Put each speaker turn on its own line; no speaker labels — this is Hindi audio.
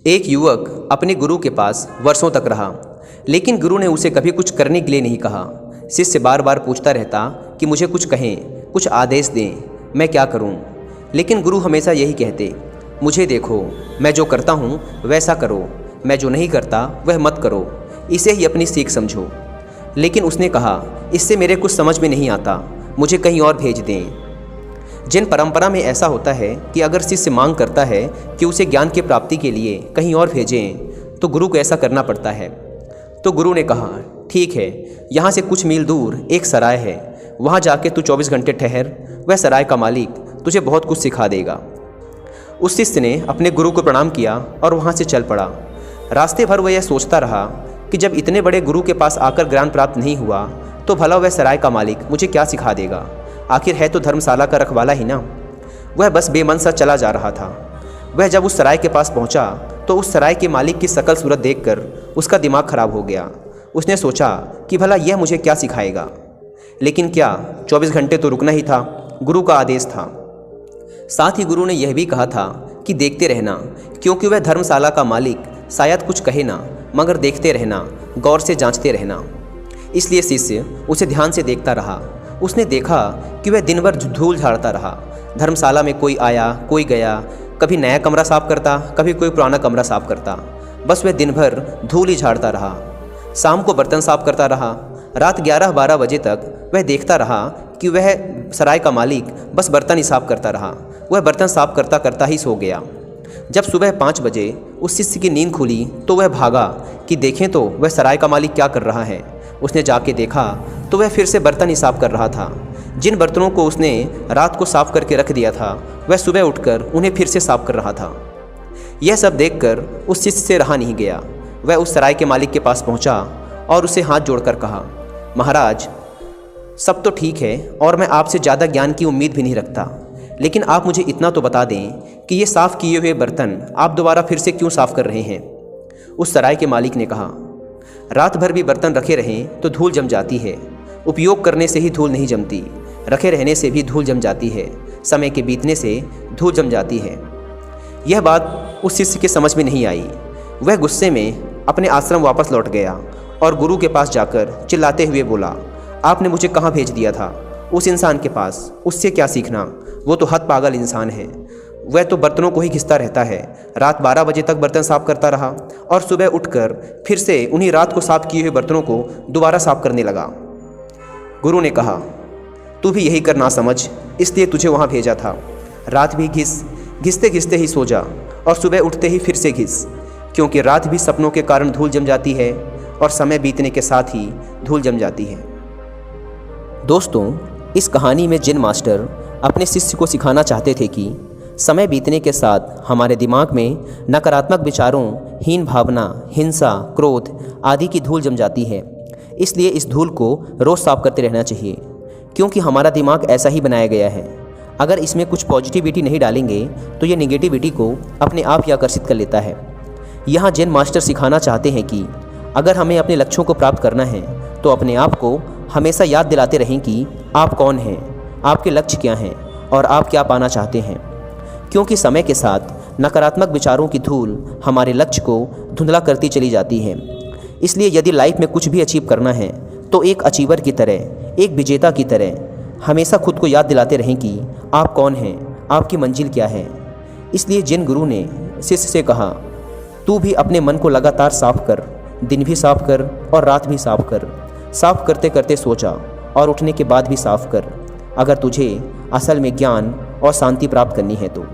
एक युवक अपने गुरु के पास वर्षों तक रहा, लेकिन गुरु ने उसे कभी कुछ करने के लिए नहीं कहा। शिष्य बार बार पूछता रहता कि मुझे कुछ कहें, कुछ आदेश दें, मैं क्या करूं? लेकिन गुरु हमेशा यही कहते, मुझे देखो, मैं जो करता हूं वैसा करो, मैं जो नहीं करता वह मत करो, इसे ही अपनी सीख समझो। लेकिन उसने कहा, इससे मेरे कुछ समझ में नहीं आता, मुझे कहीं और भेज दें। जिन परंपरा में ऐसा होता है कि अगर शिष्य मांग करता है कि उसे ज्ञान की प्राप्ति के लिए कहीं और भेजें, तो गुरु को ऐसा करना पड़ता है। तो गुरु ने कहा, ठीक है, यहाँ से कुछ मील दूर एक सराय है, वहाँ जाके तू 24 घंटे ठहर, वह सराय का मालिक तुझे बहुत कुछ सिखा देगा। उस शिष्य ने अपने गुरु को प्रणाम किया और वहाँ से चल पड़ा। रास्ते भर वह यह सोचता रहा कि जब इतने बड़े गुरु के पास आकर ज्ञान प्राप्त नहीं हुआ, तो भला वह सराय का मालिक मुझे क्या सिखा देगा? आखिर है तो धर्मशाला का रखवाला ही ना। वह बस बेमन सा चला जा रहा था। वह जब उस सराय के पास पहुंचा, तो उस सराय के मालिक की शकल सूरत देखकर उसका दिमाग खराब हो गया। उसने सोचा कि भला यह मुझे क्या सिखाएगा। लेकिन क्या 24 घंटे तो रुकना ही था, गुरु का आदेश था। साथ ही गुरु ने यह भी कहा था कि देखते रहना, क्योंकि वह धर्मशाला का मालिक शायद कुछ कहे ना, मगर देखते रहना, गौर से जांचते रहना। इसलिए शिष्य उसे ध्यान से देखता रहा। उसने देखा कि वह दिन भर धूल झाड़ता रहा। धर्मशाला में कोई आया, कोई गया, कभी नया कमरा साफ करता, कभी कोई पुराना कमरा साफ करता। बस वह दिन भर धूल ही झाड़ता रहा। शाम को बर्तन साफ करता रहा। रात 11-12 बजे तक वह देखता रहा कि वह सराय का मालिक बस बर्तन ही साफ करता रहा। वह बर्तन साफ करता करता ही सो गया। जब सुबह 5 बजे उस शिष्य की नींद खुली, तो वह भागा कि देखें तो वह सराय का मालिक क्या कर रहा है। उसने जाके देखा तो वह फिर से बर्तन ही साफ कर रहा था। जिन बर्तनों को उसने रात को साफ करके रख दिया था, वह सुबह उठकर उन्हें फिर से साफ कर रहा था। यह सब देखकर उस शिष्य से रहा नहीं गया। वह उस सराय के मालिक के पास पहुंचा और उसे हाथ जोड़कर कहा, महाराज, सब तो ठीक है और मैं आपसे ज़्यादा ज्ञान की उम्मीद भी नहीं रखता, लेकिन आप मुझे इतना तो बता दें कि ये साफ़ किए हुए बर्तन आप दोबारा फिर से क्यों साफ़ कर रहे हैं? उस सराय के मालिक ने कहा, रात भर भी बर्तन रखे रहें तो धूल जम जाती है। उपयोग करने से ही धूल नहीं जमती, रखे रहने से भी धूल जम जाती है, समय के बीतने से धूल जम जाती है। यह बात उस शिष्य के समझ में नहीं आई। वह गुस्से में अपने आश्रम वापस लौट गया और गुरु के पास जाकर चिल्लाते हुए बोला, आपने मुझे कहाँ भेज दिया था? उस इंसान के पास, उससे क्या सीखना? वो तो हद पागल इंसान है। वह तो बर्तनों को ही घिसता रहता है। रात 12 बजे तक बर्तन साफ करता रहा और सुबह उठकर फिर से उन्हीं रात को साफ किए हुए बर्तनों को दोबारा साफ करने लगा। गुरु ने कहा, तू भी यही कर ना समझ, इसलिए तुझे वहाँ भेजा था। रात भी घिसते घिसते ही सो जा और सुबह उठते ही फिर से घिस, क्योंकि रात भी सपनों के कारण धूल जम जाती है और समय बीतने के साथ ही धूल जम जाती है। दोस्तों, इस कहानी में जिन मास्टर अपने शिष्य को सिखाना चाहते थे कि समय बीतने के साथ हमारे दिमाग में नकारात्मक विचारों, हीन भावना, हिंसा, क्रोध आदि की धूल जम जाती है। इसलिए इस धूल को रोज़ साफ करते रहना चाहिए, क्योंकि हमारा दिमाग ऐसा ही बनाया गया है। अगर इसमें कुछ पॉजिटिविटी नहीं डालेंगे तो ये नेगेटिविटी को अपने आप ही आकर्षित कर लेता है। यहाँ जैन मास्टर सिखाना चाहते हैं कि अगर हमें अपने लक्ष्यों को प्राप्त करना है तो अपने आप को हमेशा याद दिलाते रहें कि आप कौन हैं, आपके लक्ष्य क्या हैं और आप क्या पाना चाहते हैं। क्योंकि समय के साथ नकारात्मक विचारों की धूल हमारे लक्ष्य को धुंधला करती चली जाती है। इसलिए यदि लाइफ में कुछ भी अचीव करना है तो एक अचीवर की तरह, एक विजेता की तरह हमेशा खुद को याद दिलाते रहें कि आप कौन हैं, आपकी मंजिल क्या है। इसलिए जिन गुरु ने शिष्य से कहा, तू भी अपने मन को लगातार साफ कर, दिन भी साफ कर और रात भी साफ कर, साफ करते करते सोचा और उठने के बाद भी साफ कर, अगर तुझे असल में ज्ञान और शांति प्राप्त करनी है तो।